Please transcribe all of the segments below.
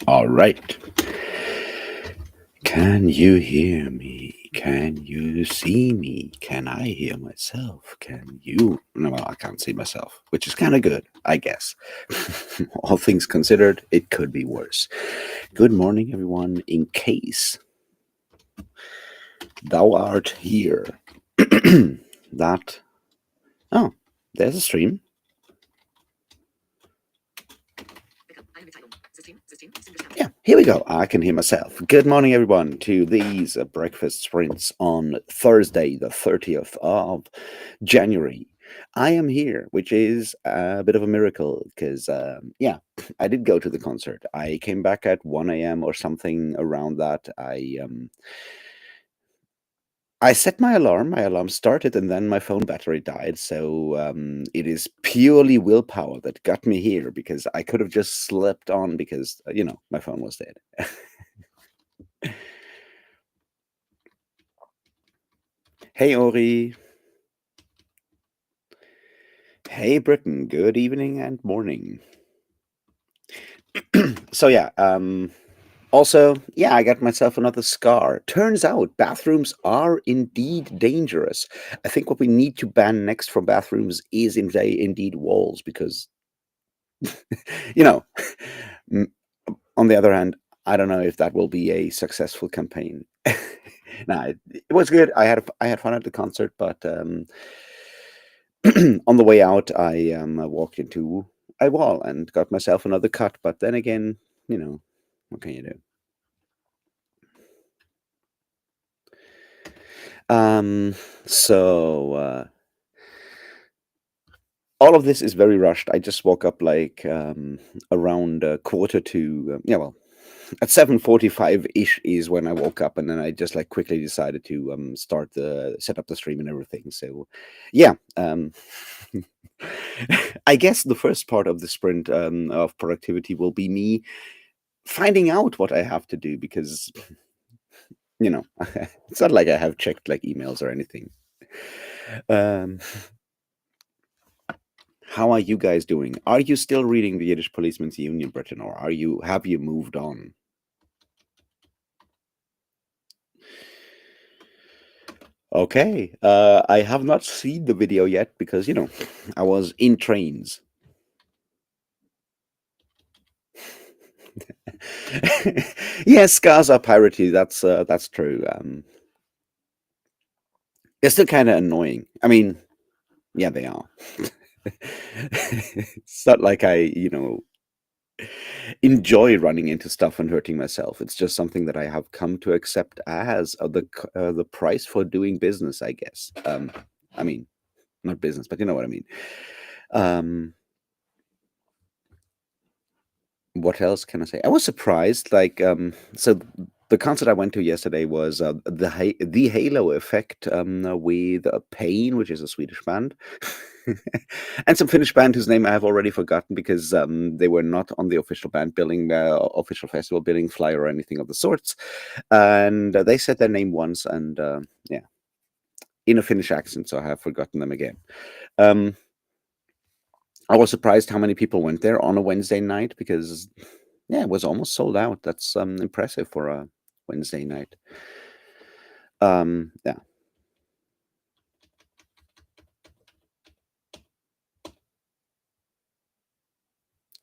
All right. Can you hear me? Can you see me? Can I hear myself? Can you? No, well, I can't see myself, which is kind of good, I guess. All things considered, it could be worse. Good morning, everyone. In case thou art here, that. Oh, there's a stream. Yeah, here we go. I can hear myself. Good morning, everyone, to these breakfast sprints on Thursday, the 30th of January. I am here, which is a bit of a miracle because, yeah, I did go to the concert. I came back at 1 a.m. or something around that. I set my alarm. My alarm started, and then my phone battery died. So it is purely willpower that got me here because I could have just slept on because my phone was dead. Hey Ori. Hey Britain. Good evening and morning. So yeah. Also, yeah, I got myself another scar. Turns out bathrooms are indeed dangerous. I think what we need to ban next from bathrooms is indeed walls because, you know, m- on the other hand, I don't know if that will be a successful campaign. Nah, it was good. I had fun at the concert, but on the way out, I walked into a wall and got myself another cut. But then again, what can you do? So all of this is very rushed. I just woke up like around quarter to yeah, well, at 7:45 ish is when I woke up, and then I just like quickly decided to set up the stream and everything. So yeah, I guess the first part of the sprint of productivity will be me finding out what I have to do because it's not like I have checked like emails or anything. Um, how are you guys doing? Are you still reading the Yiddish Policeman's Union, Britain, or have you moved on? Okay, I have not seen the video yet because I was in trains. Yes, scars are piratey. That's true. They're still kind of annoying. I mean, yeah, they are. It's not like I enjoy running into stuff and hurting myself. It's just something that I have come to accept as the price for doing business, I guess. I mean, not business, but you know what I mean. Um, what else can I say? I was surprised. Like, so the concert I went to yesterday was the Halo Effect with Pain, which is a Swedish band, and some Finnish band whose name I have already forgotten because they were not on the official band billing, official festival billing flyer or anything of the sorts. And they said their name once, and yeah, in a Finnish accent, so I have forgotten them again. Um, I was surprised how many people went there on a Wednesday night because, yeah, it was almost sold out. That's impressive for a Wednesday night. Yeah.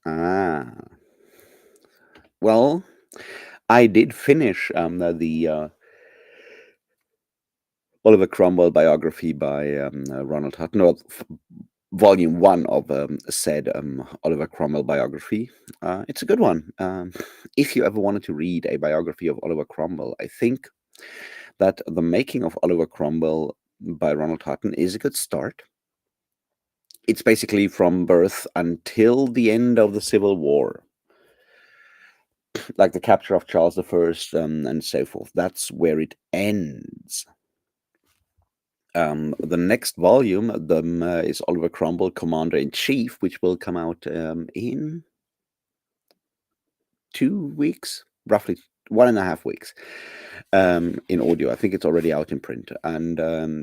Ah. Well, I did finish the Oliver Cromwell biography by Ronald Hutton, or volume one of said Oliver Cromwell biography. It's a good one. If you ever wanted to read a biography of Oliver Cromwell, I think that The Making of Oliver Cromwell by Ronald Hutton is a good start. It's basically from birth until the end of the Civil War, like the capture of Charles I and so forth. That's where it ends. The next volume is Oliver Cromwell, Commander in Chief, which will come out in 2 weeks, roughly 1.5 weeks, in audio. I think it's already out in print, and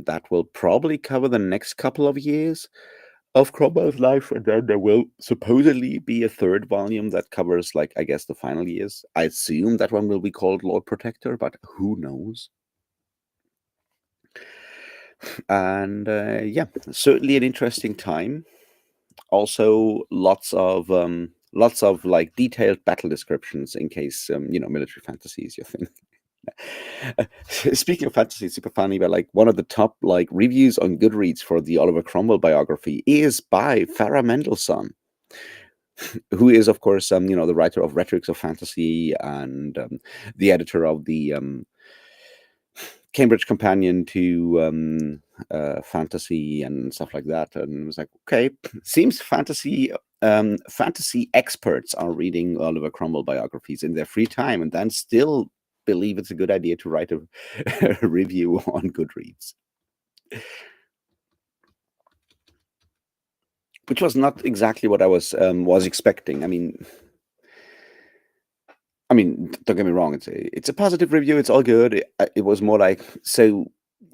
that will probably cover the next couple of years. of Cromwell's life, and then there will supposedly be a third volume that covers, like, I guess, the final years. I assume that one will be called Lord Protector, but who knows? And yeah, certainly an interesting time. Also, lots of like detailed battle descriptions in case military fantasy is your thing. Speaking of fantasy, it's super funny, but like one of the top like reviews on Goodreads for the Oliver Cromwell biography is by Farah Mendelssohn, who is, of course, the writer of Rhetorics of Fantasy and the editor of the Cambridge Companion to fantasy and stuff like that. And it was like, okay, seems fantasy experts are reading Oliver Cromwell biographies in their free time, and then still believe it's a good idea to write a review on Goodreads, which was not exactly what I was expecting. I mean, don't get me wrong. It's a positive review. It's all good. It was more like, so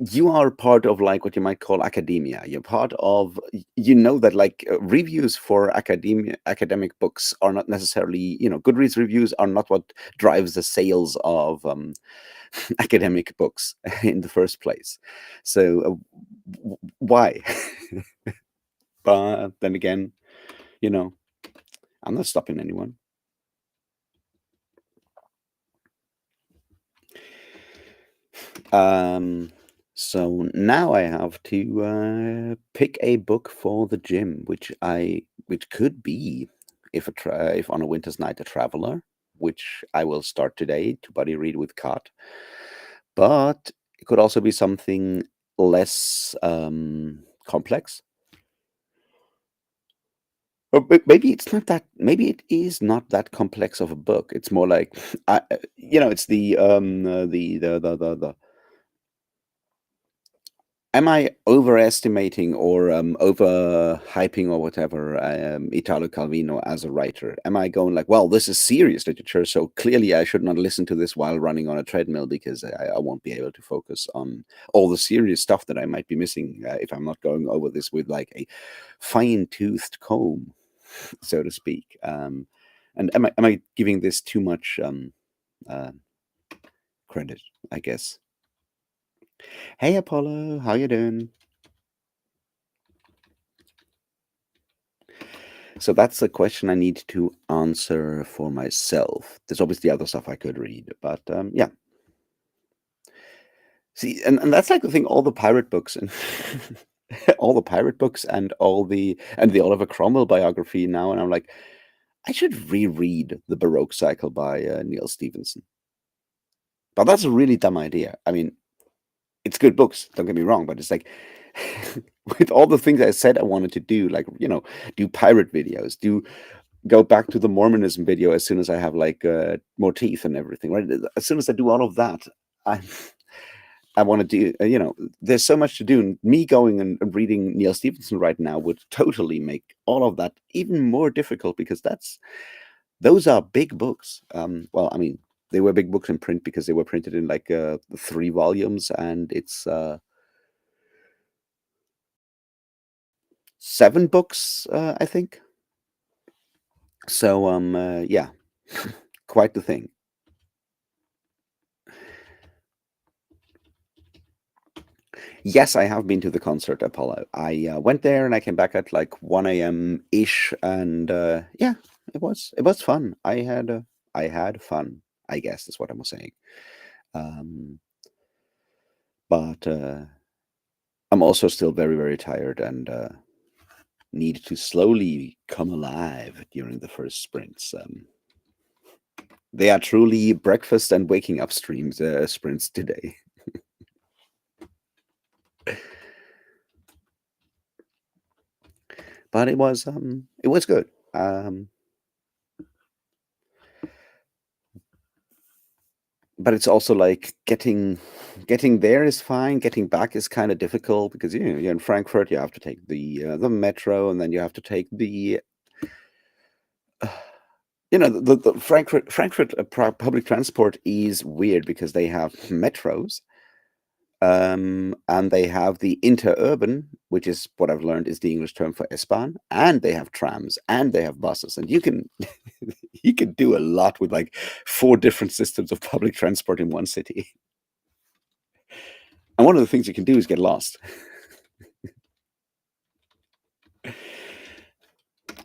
you are part of like what you might call academia. You're part of that like reviews for academic books are not necessarily Goodreads reviews are not what drives the sales of academic books in the first place. So why? But then again, I'm not stopping anyone. So now I have to pick a book for the gym, which could be, if on a winter's night, a traveler, which I will start today to buddy read with Kat. But it could also be something less complex. Or maybe it's not that. Maybe it is not that complex of a book. It's more like, it's the am I overestimating or overhyping or whatever Italo Calvino as a writer? Am I going like, well, this is serious literature, so clearly I should not listen to this while running on a treadmill because I won't be able to focus on all the serious stuff that I might be missing if I'm not going over this with like a fine-toothed comb, so to speak. And am I giving this too much uh, credit, I guess? Hey, Apollo, how you doing? So that's a question I need to answer for myself. There's obviously other stuff I could read, but yeah. See, and that's like the thing. All the pirate books and all the pirate books and the Oliver Cromwell biography now, and I'm like, I should reread the Baroque Cycle by Neil Stevenson. But that's a really dumb idea. I mean, it's good books. Don't get me wrong, but it's like with all the things I said I wanted to do, like do pirate videos, go back to the Mormonism video as soon as I have like more teeth and everything. Right, as soon as I do all of that, I I want to do. There's so much to do. And me going and reading Neil Stevenson right now would totally make all of that even more difficult because those are big books. Well, I mean, they were big books in print because they were printed in like 3 volumes, and it's 7 books, I think. So yeah, quite the thing. Yes, I have been to the concert, Apollo. I went there and I came back at like 1 a.m. ish, and yeah, it was fun. I had fun. I guess is what I'm saying. Um, but I'm also still very very tired and need to slowly come alive during the first sprints. They are truly breakfast and waking up sprints today. But it was good. But it's also like getting there is fine. Getting back is kind of difficult because you're in Frankfurt. You have to take the metro, and then you have to take the the Frankfurt public transport is weird because they have metros, And they have the interurban, which is what I've learned is the English term for S-Bahn, and they have trams, and they have buses, and you can you can do a lot with like 4 different systems of public transport in one city. And one of the things you can do is get lost.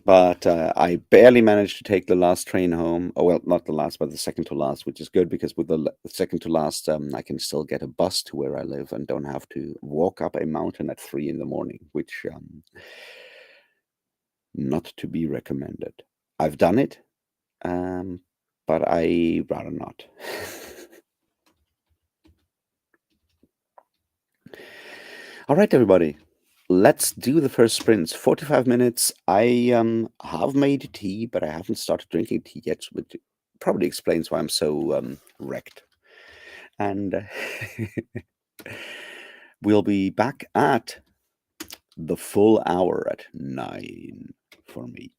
But I barely managed to take the last train home. Oh, well, not the last, but the second to last, which is good because with the second to last, I can still get a bus to where I live and don't have to walk up a mountain at 3 in the morning, which not to be recommended. I've done it, um, but I rather not. All right, everybody. Let's do the first sprints. 45 minutes. I have made tea, but I haven't started drinking tea yet, which probably explains why I'm so wrecked. And we'll be back at the full hour at 9 for me.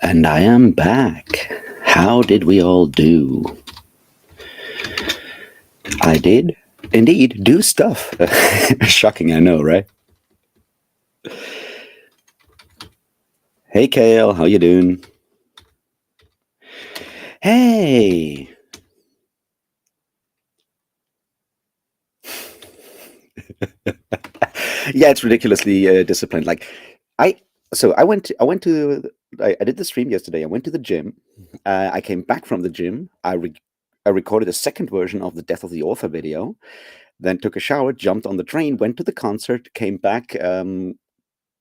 And I am back. How did we all do? I did indeed do stuff. Shocking, I know, right? Hey, Kale, how you doing? Hey. Yeah, it's ridiculously disciplined. Like, I I did the stream yesterday. I went to the gym. I came back from the gym. I recorded a second version of the Death of the Author video. Then took a shower, jumped on the train, went to the concert, came back,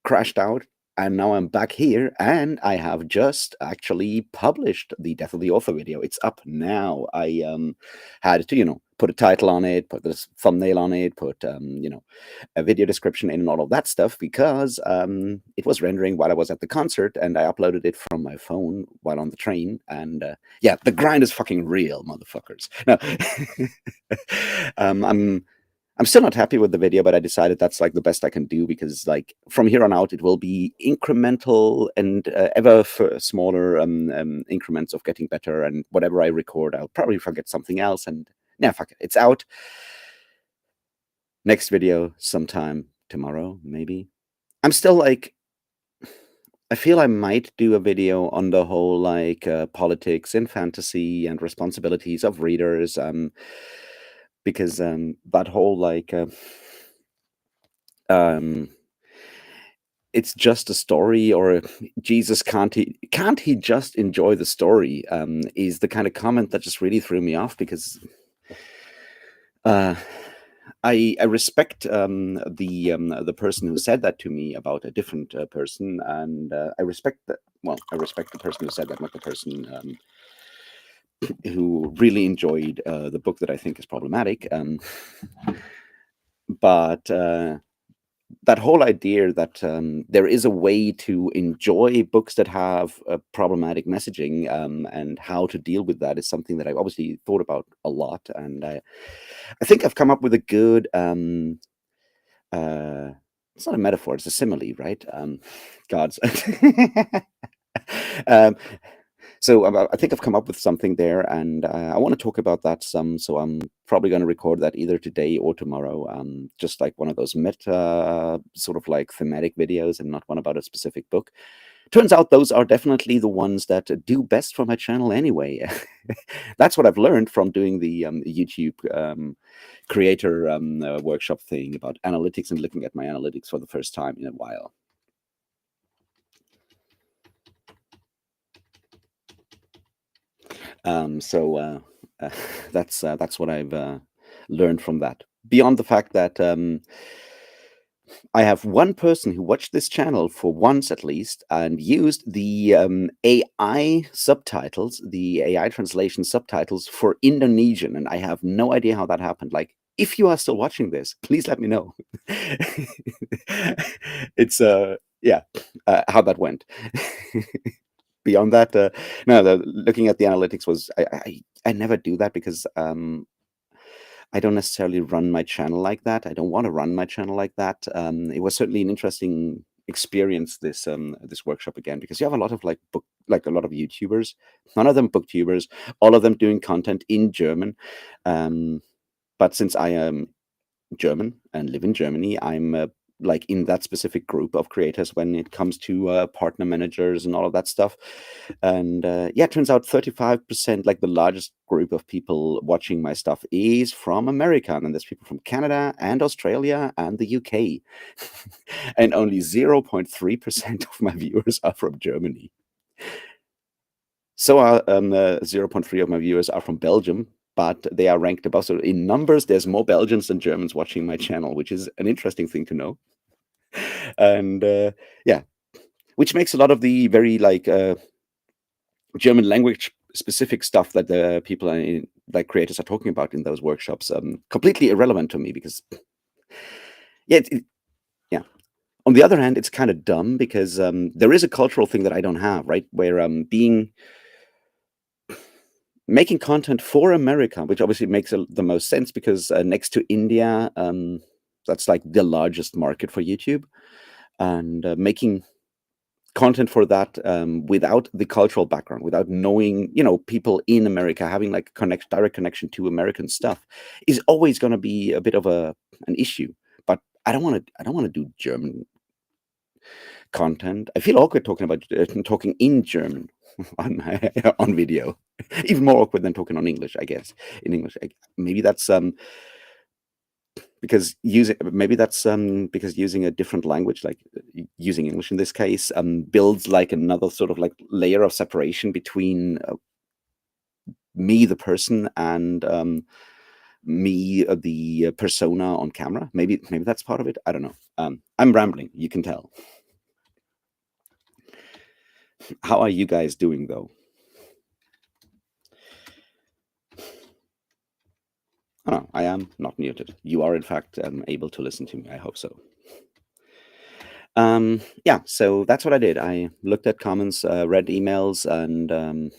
crashed out, and now I'm back here, and I have just actually published the Death of the Author video. It's up now. I had to, put a title on it, put this thumbnail on it, put a video description in and all of that stuff because it was rendering while I was at the concert, and I uploaded it from my phone while on the train. And yeah, the grind is fucking real, motherfuckers. No, I'm still not happy with the video, but I decided that's like the best I can do because like from here on out, it will be incremental and ever smaller increments of getting better. And whatever I record, I'll probably forget something else. And yeah, fuck it, it's out. Next video sometime tomorrow, maybe. I'm still like, I feel I might do a video on the whole like politics and fantasy and responsibilities of readers. Because that whole like it's just a story, or Jesus, can't he just enjoy the story, is the kind of comment that just really threw me off because I respect the person who said that to me about a different person, and I respect that. Well, I respect the person who said that, not the person who really enjoyed the book that I think is problematic. But that whole idea that there is a way to enjoy books that have problematic messaging, and how to deal with that is something that I've obviously thought about a lot, and I think I've come up with a good. It's not a metaphor; it's a simile, right? Gods. um, so I think I've come up with something there, and I want to talk about that some. So I'm probably going to record that either today or tomorrow. Just like one of those meta sort of like thematic videos, and not one about a specific book. Turns out those are definitely the ones that do best for my channel anyway. That's what I've learned from doing the YouTube creator workshop thing about analytics and looking at my analytics for the first time in a while. So that's what I've learned from that. Beyond the fact that I have one person who watched this channel for once at least and used the AI subtitles, the AI translation subtitles for Indonesian, and I have no idea how that happened. Like, if you are still watching this, please let me know. It's yeah, how that went. Beyond that, no, looking at the analytics was I never do that because I don't necessarily run my channel like that. I don't want to run my channel like that. It was certainly an interesting experience, this this workshop again, because you have a lot of like a lot of YouTubers, none of them booktubers, all of them doing content in German. But since I am German and live in Germany, I'm like in that specific group of creators when it comes to partner managers and all of that stuff. And yeah, it turns out 35%, like the largest group of people watching my stuff, is from America. And there's people from Canada and Australia and the UK. And only 0.3% of my viewers are from Germany. So 0.3 of my viewers are from Belgium, but they are ranked above. So in numbers, there's more Belgians than Germans watching my channel, which is an interesting thing to know. And yeah, which makes a lot of the very like German language specific stuff that the people like creators are talking about in those workshops completely irrelevant to me because yeah, yeah. On the other hand, it's kind of dumb because there is a cultural thing that I don't have, right? Where making content for America, which obviously makes the most sense because next to India, that's like the largest market for YouTube, and making content for that without the cultural background, without knowing, people in America, having like direct connection to American stuff, is always going to be a bit of an issue. But I don't want to do German content. I feel awkward talking about talking in German on on video. Even more awkward than talking on English, I guess. In English, maybe that's because using a different language, like using English in this case, builds like another sort of like layer of separation between me, the person, and me, the persona on camera. Maybe that's part of it. I don't know. I'm rambling. You can tell. How are you guys doing though? Oh, no, I am not muted. You are in fact able to listen to me. I hope so. Yeah, so that's what I did. I looked at comments, read emails, and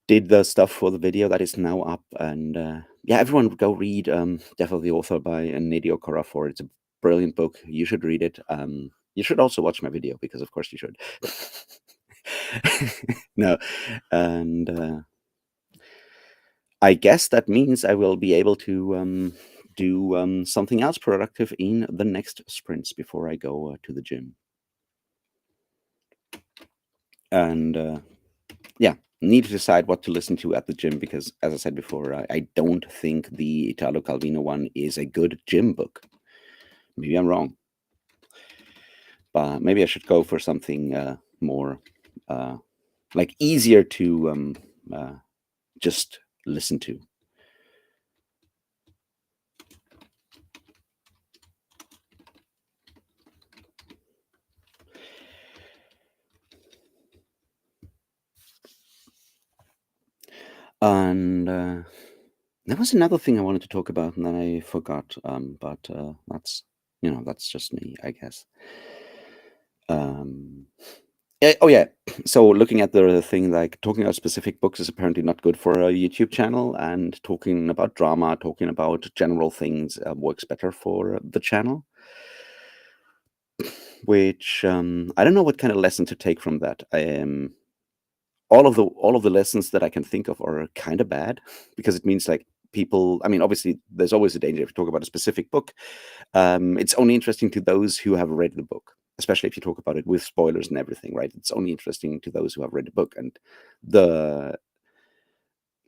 did the stuff for the video that is now up. And yeah, everyone go read Death of the Author by Nnedi Okorafor. It's a brilliant book. You should read it. You should also watch my video because, of course, you should. No, and I guess that means I will be able to do something else productive in the next sprints before I go to the gym. And yeah, need to decide what to listen to at the gym because, as I said before, I don't think the Italo Calvino one is a good gym book. Maybe I'm wrong, but maybe I should go for something more like easier to just listen to. And there was another thing I wanted to talk about, and then I forgot. But that's just me, I guess. Oh yeah. So looking at the thing, like talking about specific books is apparently not good for a YouTube channel, and talking about drama, talking about general things works better for the channel. Which I don't know what kind of lesson to take from that. All of the lessons that I can think of are kind of bad because it means like people. I mean, obviously, there's always a danger if you talk about a specific book. It's only interesting to those who have read the book, especially if you talk about it with spoilers and everything, right? It's only interesting to those who have read the book, and the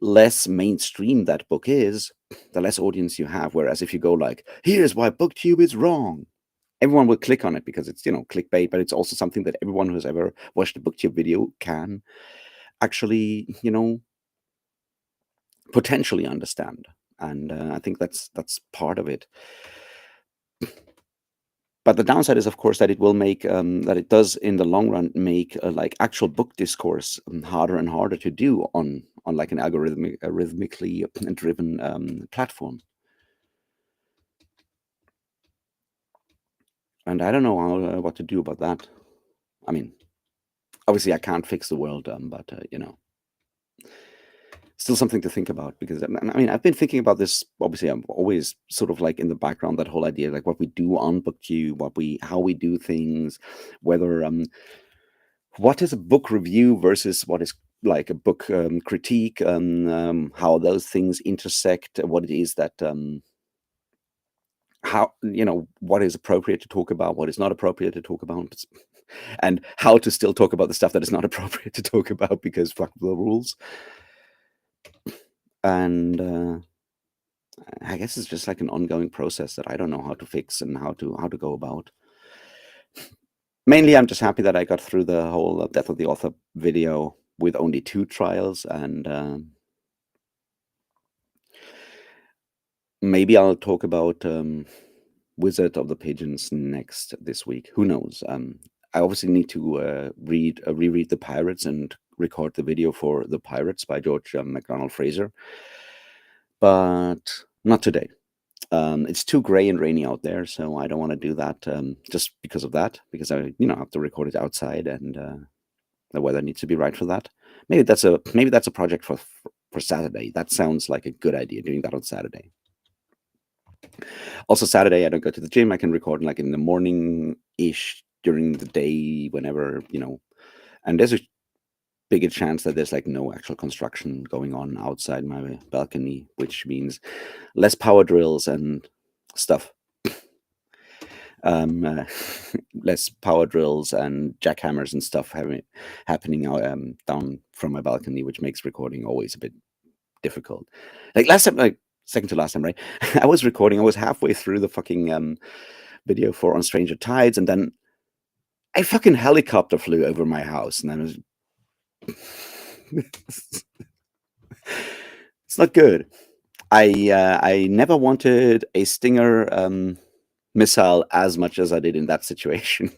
less mainstream that book is, the less audience you have. Whereas if you go like, "Here's why BookTube is wrong," everyone will click on it because it's clickbait, but it's also something that everyone who's ever watched a BookTube video can actually potentially understand. And I think that's part of it. But the downside is, of course, that it will make that it does in the long run make like actual book discourse harder and harder to do on like an algorithmically driven platform. And I don't know what to do about that. I mean, obviously, I can't fix the world, but still something to think about because I mean I've been thinking about this. Obviously, I'm always sort of like in the background, that whole idea, like what we do on BookTube, how we do things, whether what is a book review versus what is like a book critique, how those things intersect, what it is that how what is appropriate to talk about, what is not appropriate to talk about, and how to still talk about the stuff that is not appropriate to talk about because fuck the rules. And I guess it's just like an ongoing process that I don't know how to fix and how to go about. Mainly, I'm just happy that I got through the whole Death of the Author video with only 2 trials, and maybe I'll talk about Wizard of the Pigeons next this week. Who knows? I obviously need to reread The Pirates and record the video for The Pirates by George MacDonald Fraser, but not today. It's too gray and rainy out there, so I don't want to do that just because of that, because I have to record it outside, and the weather needs to be right for that. Maybe that's a project for Saturday. That sounds like a good idea, doing that on Saturday. Also, Saturday I don't go to the gym. I can record like in the morning-ish during the day, whenever, and there's a bigger chance that there's like no actual construction going on outside my balcony, which means less power drills and stuff. Um, uh, Less power drills and jackhammers and stuff happening down from my balcony, which makes recording always a bit difficult. Like last time, like second to last time, right? I was recording. I was halfway through the fucking video for On Stranger Tides, and then a fucking helicopter flew over my house, and I was. It's not good. I never wanted a Stinger missile as much as I did in that situation.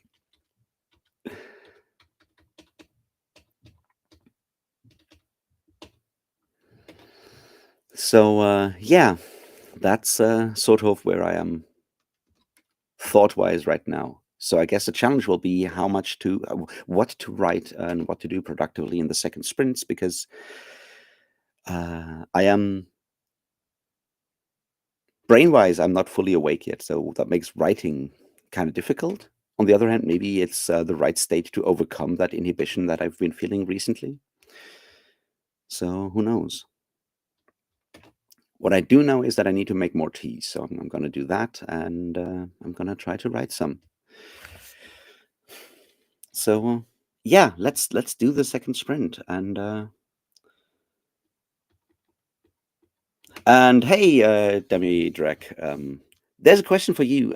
So yeah, that's sort of where I am thought-wise right now. So I guess the challenge will be what to write and what to do productively in the second sprints, because I am brain-wise, I'm not fully awake yet, so that makes writing kind of difficult. On the other hand, maybe it's the right state to overcome that inhibition that I've been feeling recently. So who knows? What I do know is that I need to make more tea, so I'm going to do that, and I'm going to try to write some. So yeah, let's do the second sprint, and hey, Demi Drek, there's a question for you.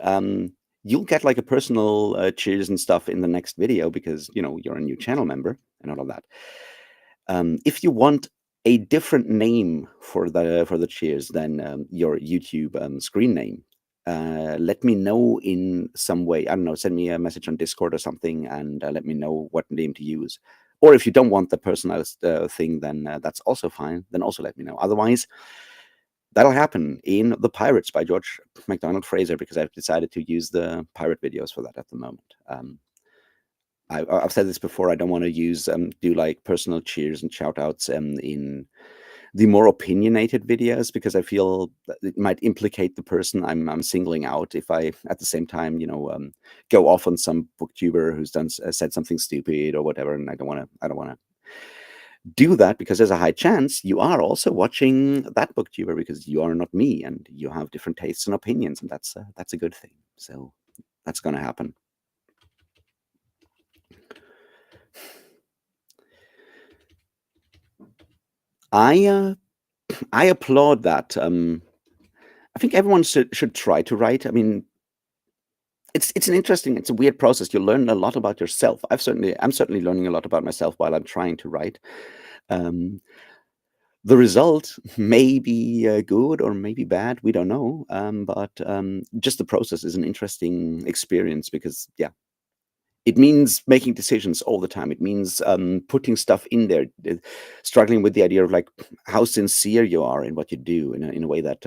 You'll get like a personal cheers and stuff in the next video because you're a new channel member and all of that. If you want a different name for the cheers than your YouTube screen name, let me know in some way. I don't know, send me a message on Discord or something, and let me know what name to use. Or if you don't want the personalized thing, then that's also fine. Then also let me know. Otherwise, that'll happen in The Pirates by George MacDonald Fraser, because I've decided to use the pirate videos for that at the moment. I've said this before. I don't want to do like personal cheers and shout outs in the more opinionated videos, because I feel that it might implicate the person I'm singling out if I at the same time go off on some booktuber who's said something stupid or whatever, and I don't want to do that, because there's a high chance you are also watching that booktuber, because you are not me and you have different tastes and opinions, and that's a good thing. So that's going to happen. I I applaud that. I think everyone should try to write. I mean, it's a weird process. You learn a lot about yourself. I'm certainly learning a lot about myself while I'm trying to write. Um, the result may be good or maybe bad. We don't know. But just the process is an interesting experience, because yeah, it means making decisions all the time. It means putting stuff in there, struggling with the idea of like how sincere you are in what you do in a way that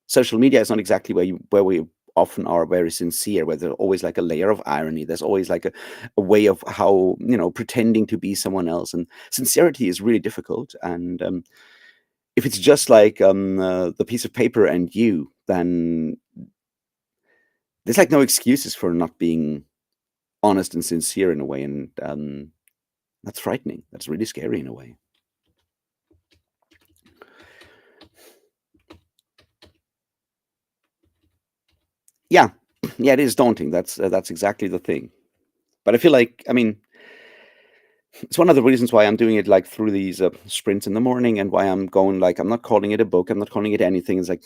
social media is not exactly where we often are very sincere. Where there's always like a layer of irony. There's always like a way of how pretending to be someone else, and sincerity is really difficult. And if it's just like the piece of paper and you, then there's like no excuses for not being honest and sincere in a way, and that's frightening. That's really scary in a way. Yeah, yeah, it is daunting. That's exactly the thing. But I feel like, I mean, it's one of the reasons why I'm doing it like through these sprints in the morning, and why I'm going like I'm not calling it a book. I'm not calling it anything. It's like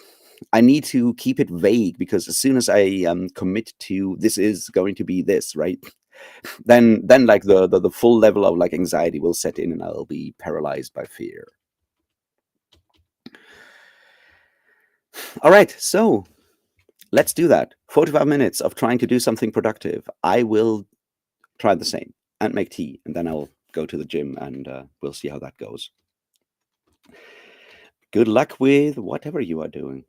I need to keep it vague, because as soon as I commit to this is going to be this, right? Then like the full level of like anxiety will set in, and I'll be paralyzed by fear. All right, so let's do that. 45 minutes of trying to do something productive. I will try the same and make tea, and then I'll go to the gym, and we'll see how that goes. Good luck with whatever you are doing.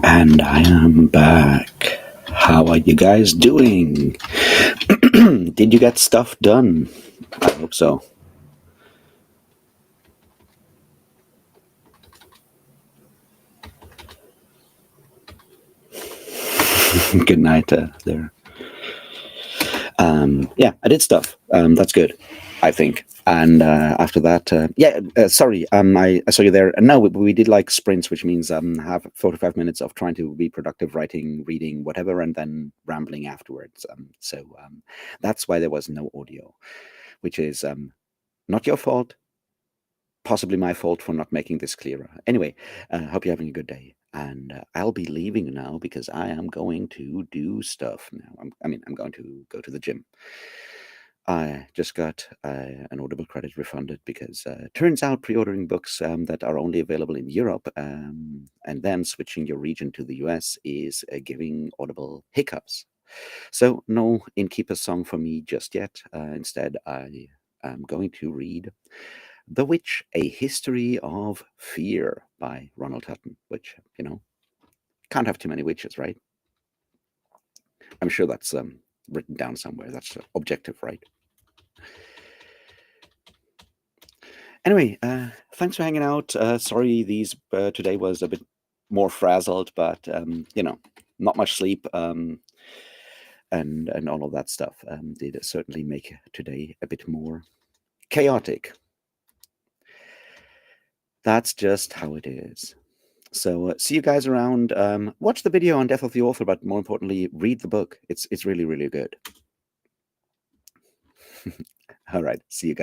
And I am back. How are you guys doing? Did you get stuff done? I hope so. Good night there. Yeah, I did stuff. That's good, I think. And after that, sorry, I saw you there. And no, we did like sprints, which means have 45 minutes of trying to be productive, writing, reading, whatever, and then rambling afterwards. That's why there was no audio, which is not your fault, possibly my fault for not making this clearer. Anyway, hope you're having a good day. And I'll be leaving now because I am going to do stuff now. I'm going to go to the gym. I just got an Audible credit refunded because turns out pre-ordering books that are only available in Europe and then switching your region to the US is giving Audible hiccups. So no Innkeeper song for me just yet. Instead, I am going to read The Witch, A History of Fear by Ronald Hutton, which, can't have too many witches, right? I'm sure that's written down somewhere. That's objective, right? Anyway, thanks for hanging out. Sorry, these today was a bit more frazzled, but not much sleep and all of that stuff did certainly make today a bit more chaotic. That's just how it is. So see you guys around. Watch the video on Death of the Author, but more importantly, read the book. It's really, really good. All right, see you guys.